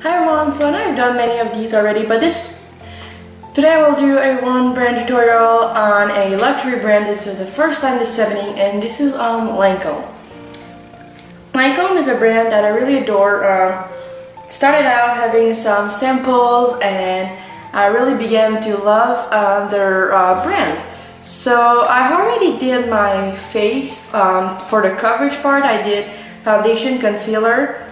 Hi everyone, so I know I've done many of these already, but today I will do a one brand tutorial on a luxury brand. This is the first time this is happening, and this is on Lancôme. Lancôme is a brand that I really adore. Started out having some samples, and I really began to love their brand. So I already did my face. For the coverage part, I did foundation, concealer,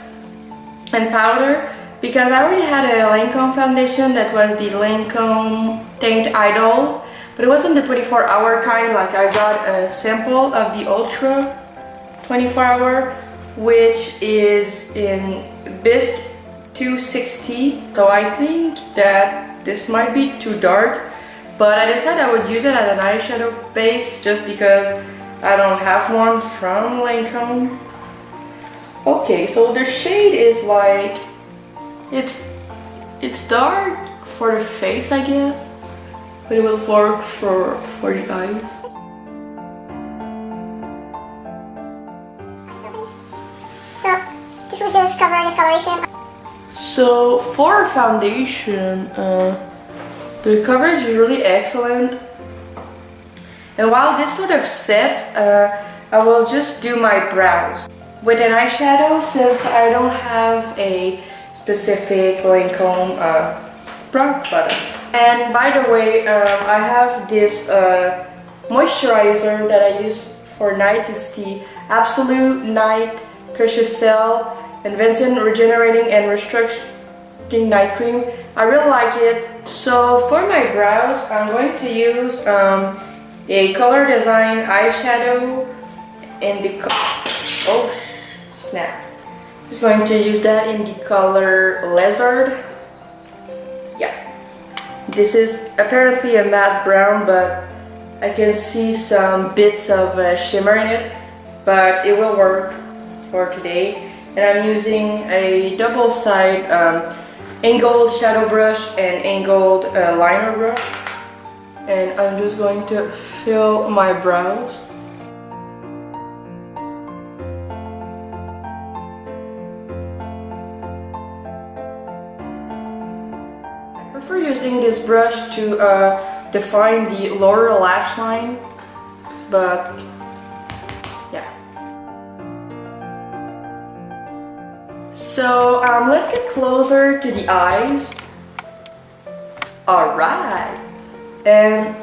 and powder. Because I already had a Lancôme foundation that was the Lancôme Teint Idol, but it wasn't the 24-hour kind. Like, I got a sample of the Ultra 24-hour, which is in Bisque 260. So I think that this might be too dark, but I decided I would use it as an eyeshadow base just because I don't have one from Lancôme. Okay, so the shade is like, it's dark for the face, I guess, but it will work for the eyes. So this will just cover discoloration. So for foundation, the coverage is really excellent. And while this sort of sets, I will just do my brows with an eyeshadow, since I don't have a specific Lancôme brow product. And by the way, I have this moisturizer that I use for night. It's the Absolute Night Precious Cell Advancing Regenerating and Restructuring Night Cream. I really like it. So for my brows, I'm going to use a Color Design eyeshadow in the oh snap. Just going to use that in the color Lizard. Yeah, this is apparently a matte brown, but I can see some bits of shimmer in it, but it will work for today. And I'm using a double side angled shadow brush and angled liner brush, and I'm just going to fill my brows. I prefer using this brush to define the lower lash line, but yeah. So let's get closer to the eyes. Alright, and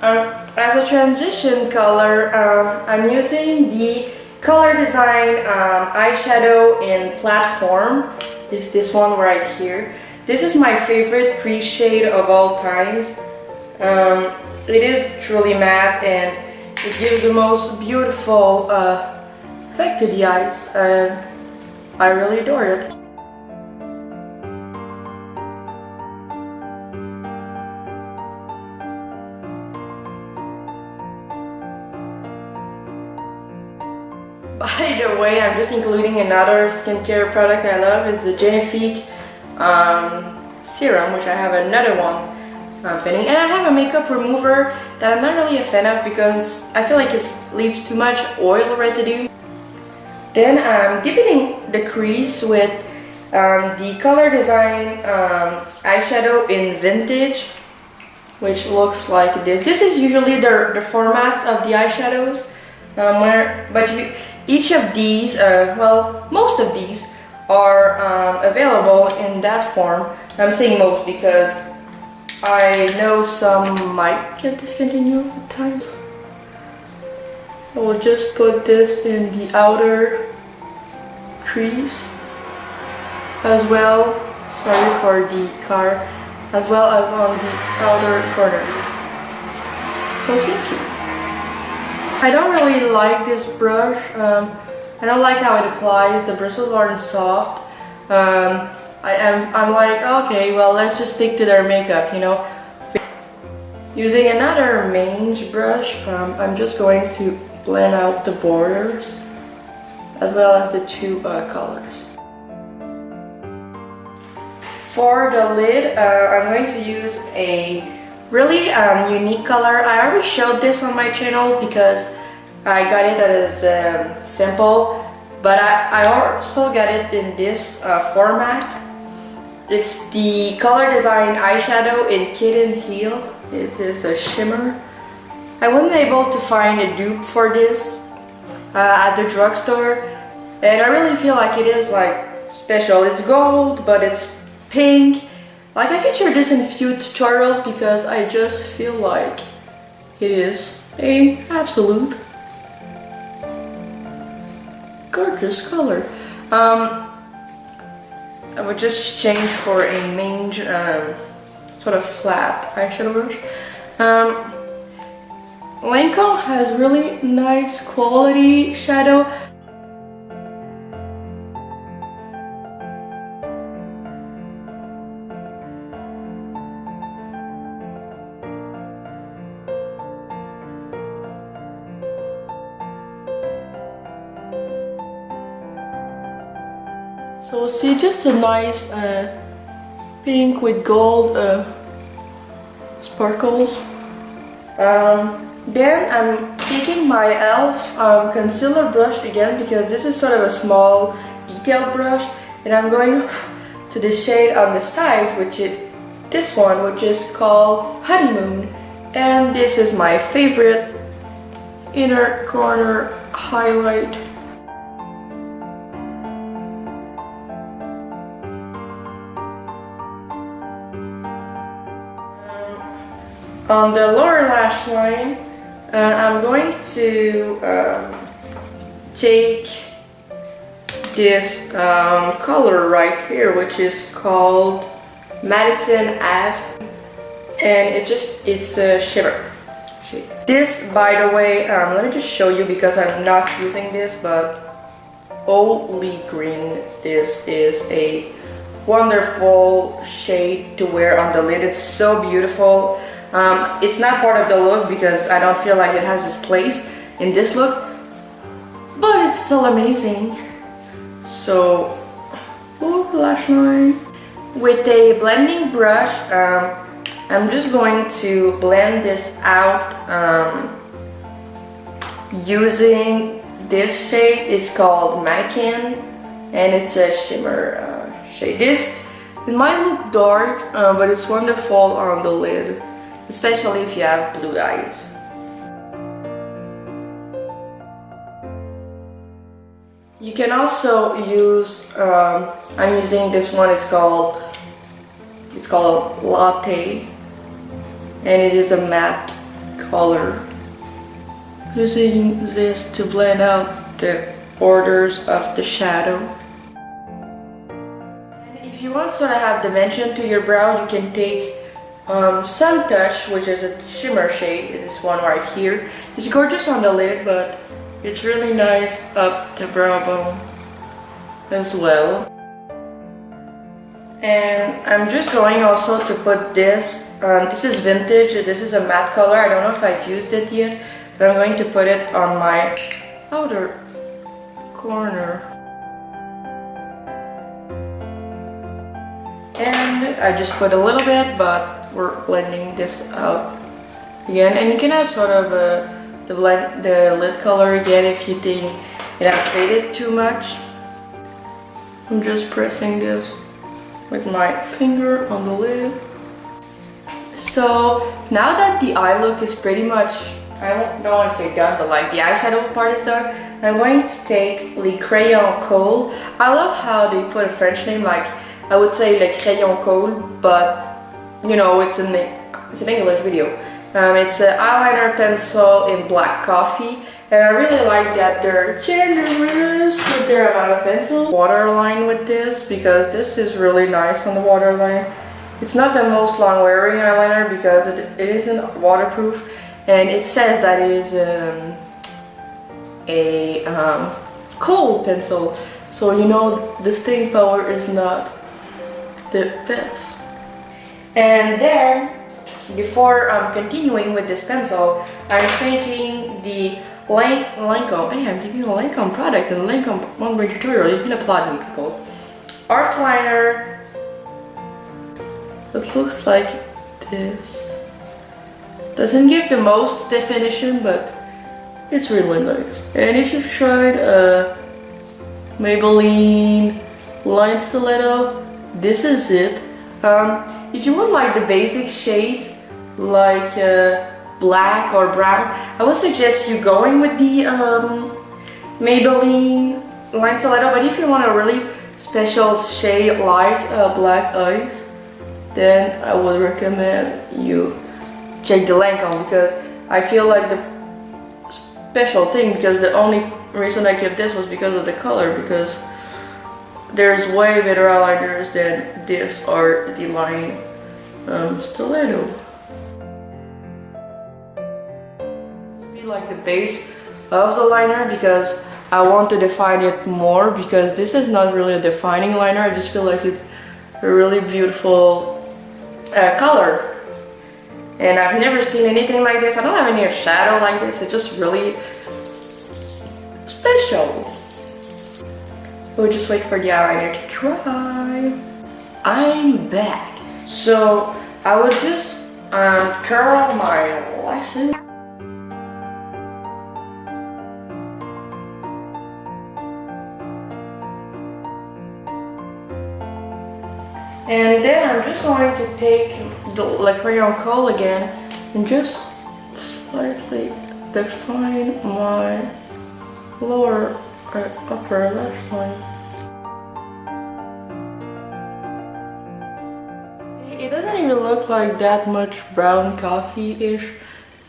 as a transition color, I'm using the Color Design eyeshadow in Platform. Is this one right here. This is my favorite crease shade of all times. It is truly matte, and it gives the most beautiful effect to the eyes, and I really adore it. By the way, I'm just including another skincare product I love. Is the Genifique serum, which I have another one pending, and I have a makeup remover that I'm not really a fan of because I feel like it leaves too much oil residue. Then I'm deepening the crease with the Color Design eyeshadow in Vintage, which looks like this. This is usually the formats of the eyeshadows, each of these, well, most of these are available in that form. I'm saying most because I know some might get discontinued at times. I will just put this in the outer crease as well. Sorry for the car. As well as on the outer corner. So thank you. I don't really like this brush. I don't like how it applies. The bristles aren't soft. I'm like, okay, well, let's just stick to their makeup, you know. Using another mange brush, I'm just going to blend out the borders as well as the two colors. For the lid, I'm going to use a really unique color. I already showed this on my channel because I got it as a sample, but I also got it in this format. It's the Color Design eyeshadow in Kitten Heel. It is a shimmer. I wasn't able to find a dupe for this at the drugstore, and I really feel like it is like special. It's gold, but it's pink. Like, I featured this in a few tutorials because I just feel like it is a absolute gorgeous color. I would just change for a mange sort of flat eyeshadow brush. Lancôme has really nice quality shadow. So we'll see just a nice pink with gold sparkles. Then I'm taking my e.l.f. concealer brush again because this is sort of a small detailed brush, and I'm going to the shade on the side, which is this one, which is called Honeymoon, and this is my favorite inner corner highlight. On the lower lash line, I'm going to take this color right here, which is called Madison Ave, and it's a shimmer shade. This, by the way, let me just show you because I'm not using this, but holy green, this is a wonderful shade to wear on the lid. It's so beautiful. It's not part of the look because I don't feel like it has its place in this look, but it's still amazing. So, lower lash line. With a blending brush, I'm just going to blend this out using this shade. It's called Mannequin, and it's a shimmer shade. It might look dark, but it's wonderful on the lid, especially if you have blue eyes. You can also use, I'm using this one, it's called Latte, and it is a matte color. Using this to blend out the borders of the shadow. And if you want sort of have dimension to your brow, you can take Sun Touch, which is a shimmer shade. This one right here. It's gorgeous on the lid, but it's really nice up the brow bone as well. And I'm just going also to put this, this is vintage, this is a matte color. I don't know if I've used it yet, but I'm going to put it on my outer corner. And I just put a little bit, but we're blending this out again. And you can have sort of the lid color again if you think it has faded too much. I'm just pressing this with my finger on the lid. So now that the eye look is pretty much, I don't want to say done, but like the eyeshadow part is done, I'm going to take Le Crayon Coal. I love how they put a French name, like I would say Le Crayon Coal, but you know, it's an English video. It's an eyeliner pencil in black coffee, and I really like that they're generous with their amount of pencil. Waterline with this, because this is really nice on the waterline. It's not the most long wearing eyeliner because it isn't waterproof, and it says that it is a cold pencil, so you know the staying power is not the best. And then, before continuing with this pencil, I'm taking the Lancôme. Hey, I'm taking a Lancôme product and a Lancôme one-brain tutorial. You can applaud me, people. Art liner. It looks like this. Doesn't give the most definition, but it's really nice. And if you've tried Maybelline line stiletto, this is it. If you want like the basic shades like black or brown, I would suggest you going with the Maybelline Line Stiletto. But if you want a really special shade like black eyes, then I would recommend you check the Lancôme, because I feel like the special thing, because the only reason I kept this was because of the color, because there's way better eyeliners than this or the Line Stiletto. Be like the base of the liner, because I want to define it more, because this is not really a defining liner. I just feel like it's a really beautiful color, and I've never seen anything like this. I don't have any shadow like this. It's just really special. We'll just wait for the eyeliner to dry. I'm back. So I will just curl my lashes. And then I'm just going to take the crayon kohl again and just slightly define my lower or upper lash line. It doesn't even look like that much brown coffee-ish.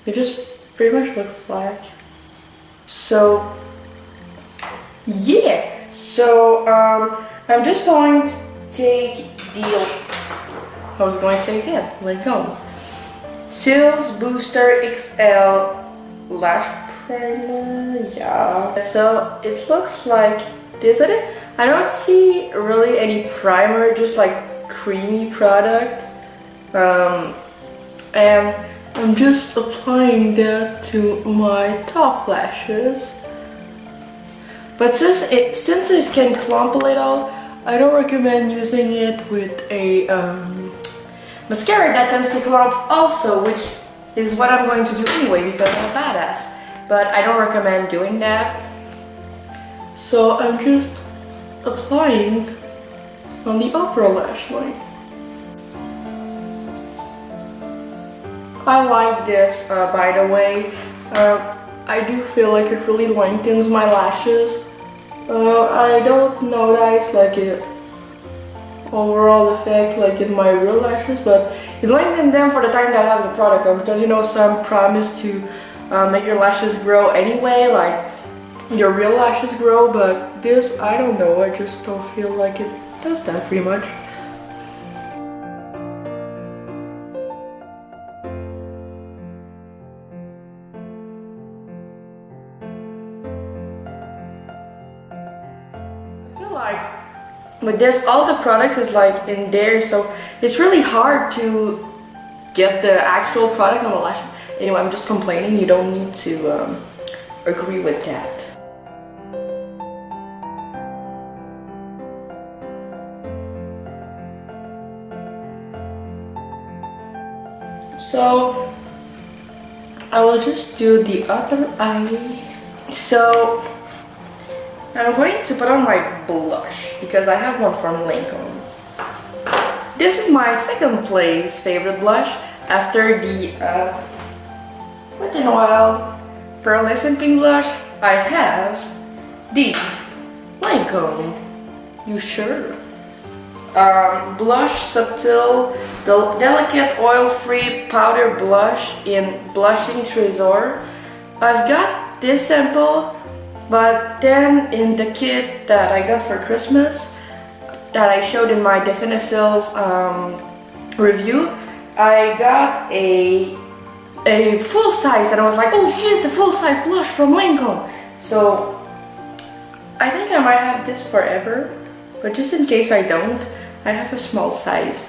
It just pretty much looks black. So yeah, so I'm just going to take I was going to say again, Lancôme Cils Booster XL Lash Primer, yeah. So it looks like this, isn't it? I don't see really any primer, just like creamy product. And I'm just applying that to my top lashes. But since it can clump a little, I don't recommend using it with a mascara that tends to clump also, which is what I'm going to do anyway because I'm a badass. But I don't recommend doing that. So I'm just applying on the upper lash line. I like this, by the way. I do feel like it really lengthens my lashes. I don't notice like an overall effect like in my real lashes, but it lengthens them for the time that I have the product on, because you know some promise to make your lashes grow anyway, like your real lashes grow, but this, I don't know, I just don't feel like it does that pretty much. Like with this, all the products is like in there, so it's really hard to get the actual product on the lashes. Anyway, I'm just complaining. You don't need to agree with that. So I will just do the other eye. So I'm going to put on my blush because I have one from Lancôme. This is my second place favorite blush after the Wet n Wild Pearlescent Pink blush. I have the Lancôme You Sure Blush Subtle Delicate Oil-Free Powder Blush in Blushing Treasure. I've got this sample, but then in the kit that I got for Christmas that I showed in my Definicils review, I got a full size, and I was like, oh shit, the full size blush from Lancôme. So I think I might have this forever, but just in case I don't, I have a small size,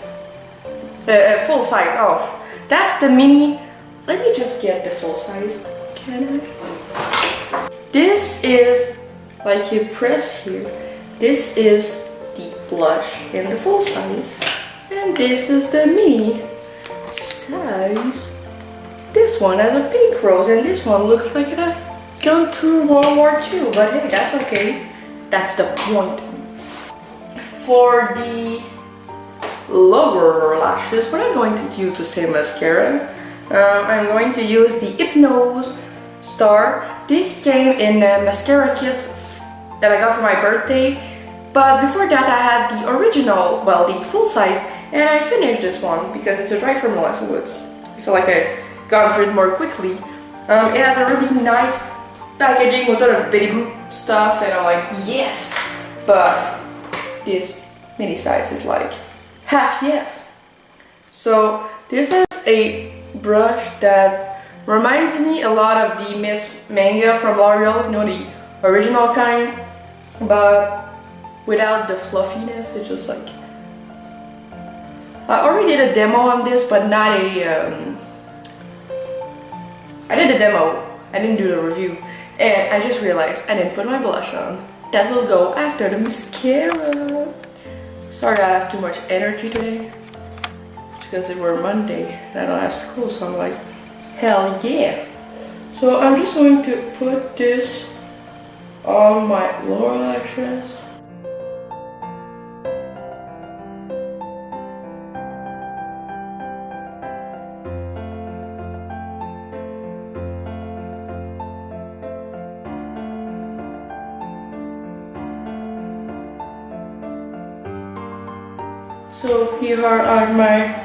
full size. Oh, that's the mini. Let me just get the full size. Can I? This is, like you press here, this is the blush in the full size, and this is the mini size. This one has a pink rose, and this one looks like it has gone through World War II, but hey, that's okay. That's the point. For the lower lashes, we're not going to use the same mascara. I'm going to use the Hypnose Star. This came in a mascara kit that I got for my birthday, but before that I had the original, well, the full size, and I finished this one because it's a dry formula, so I feel like I got through it more quickly. It has a really nice packaging with sort of baby boop stuff, and I'm like, yes! But this mini size is like half yes. So this is a brush that reminds me a lot of the Miss Manga from L'Oreal, you know, the original kind, but without the fluffiness. It's just like, I already did a demo on this, but not a I did a demo, I didn't do the review, and I just realized I didn't put my blush on. That will go after the mascara. Sorry, I have too much energy today. It's because it were Monday and I don't have school, so I'm like, hell yeah. So I'm just going to put this on my lower lashes. So here are my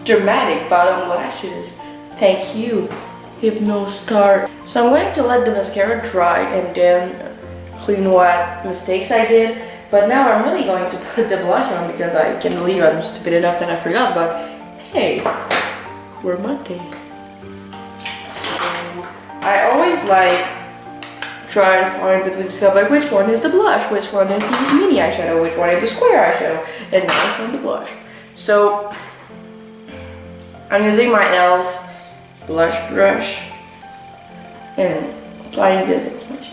dramatic bottom lashes. Thank you, Hypnose Star. So I'm going to let the mascara dry and then clean what mistakes I did. But now I'm really going to put the blush on because I can't believe I'm stupid enough that I forgot. But hey, we're Monday. So I always like try to find between the scalp, like which one is the blush, which one is the mini eyeshadow, which one is the square eyeshadow, and now I found the blush. So I'm using my e.l.f. blush brush and applying this as much.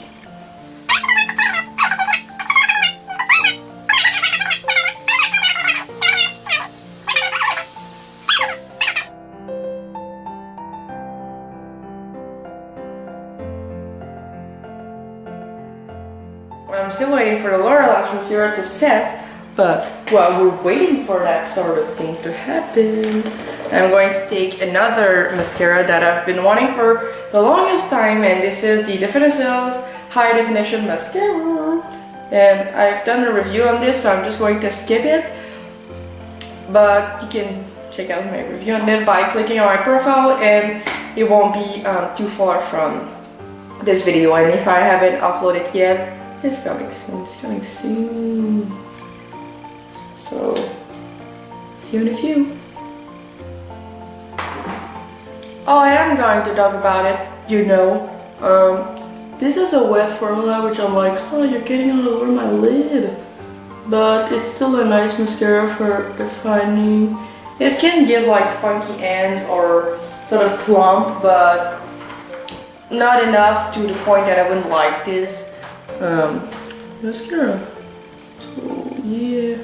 I'm still waiting for the lower lash mascara to set, but while we're waiting for that sort of thing to happen, I'm going to take another mascara that I've been wanting for the longest time, and this is the Definicel's High Definition Mascara. And I've done a review on this, so I'm just going to skip it, but you can check out my review on it by clicking on my profile, and it won't be too far from this video. And if I haven't uploaded yet, it's coming soon, it's coming soon. So, see you in a few. Oh, I am going to talk about it, you know. This is a wet formula, which I'm like, oh, you're getting all over my lid. But it's still a nice mascara for defining. It can give like funky ends or sort of clump, but not enough to the point that I wouldn't like this mascara. So yeah,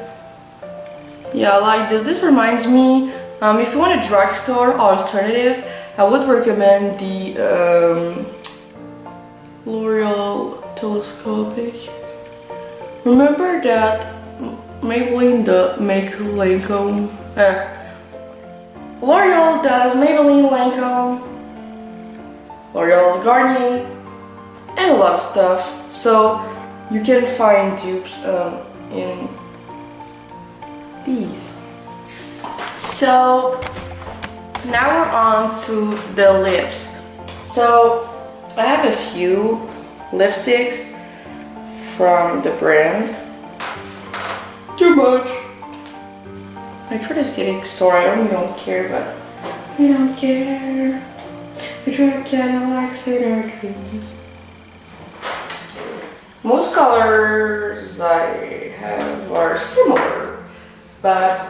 I like this. This reminds me, if you want a drugstore alternative, I would recommend the L'Oreal Telescopic. Remember that Maybelline, the Lancôme? L'Oreal does Maybelline, Lancôme, L'Oreal Garnier, and a lot of stuff. So you can find dupes in these. So now we're on to the lips. So I have a few lipsticks from the brand. Too much. I try to get a store, I don't care, but I don't care. I try to Cadillacs in our dreams. Most colors I have are similar, but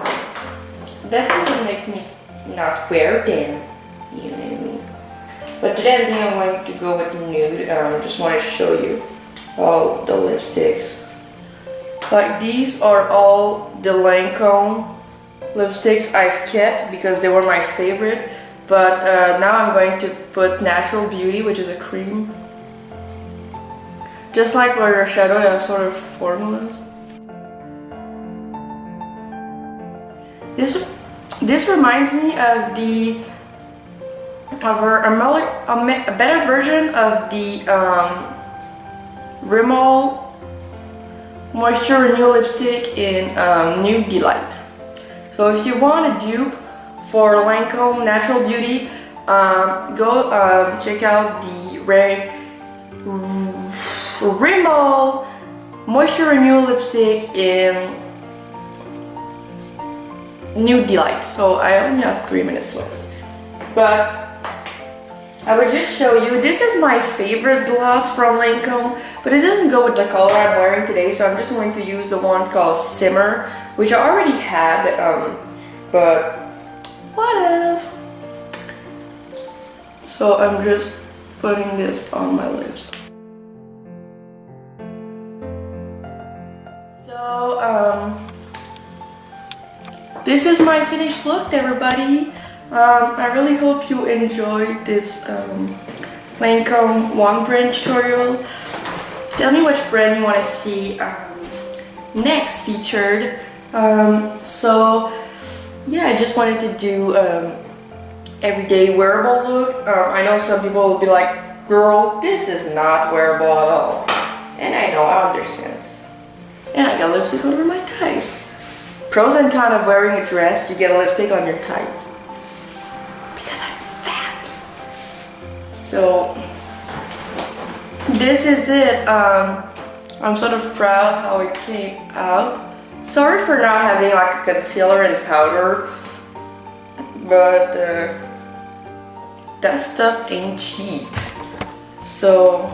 that doesn't make me not wear them, you know. But today I think I'm going to go with nude. I just want to show you all the lipsticks. Like these are all the Lancôme lipsticks I've kept because they were my favorite. But now I'm going to put Natural Beauty, which is a cream. Just like Blur Shadow, they have sort of formulas. This reminds me of a better version of the Rimmel Moisture Renew lipstick in Nude Delight. So if you want a dupe for Lancôme Natural Beauty, go check out the Rimmel Moisture Renew lipstick in Nude Delight. So I only have 3 minutes left. But I would just show you, this is my favorite gloss from Lancôme, but it doesn't go with the color I'm wearing today, so I'm just going to use the one called Simmer, which I already had, but whatever. So I'm just putting this on my lips. So, this is my finished look, everybody. I really hope you enjoyed this Lancôme one brand tutorial. Tell me which brand you want to see next featured. So yeah, I just wanted to do everyday wearable look. I know some people will be like, girl, this is not wearable at all. And I know, I understand. And I got lipstick over my thighs. Pros and cons of wearing a dress, you get a lipstick on your thighs. Because I'm fat. So, this is it. I'm sort of proud how it came out. Sorry for not having like a concealer and powder, but that stuff ain't cheap. So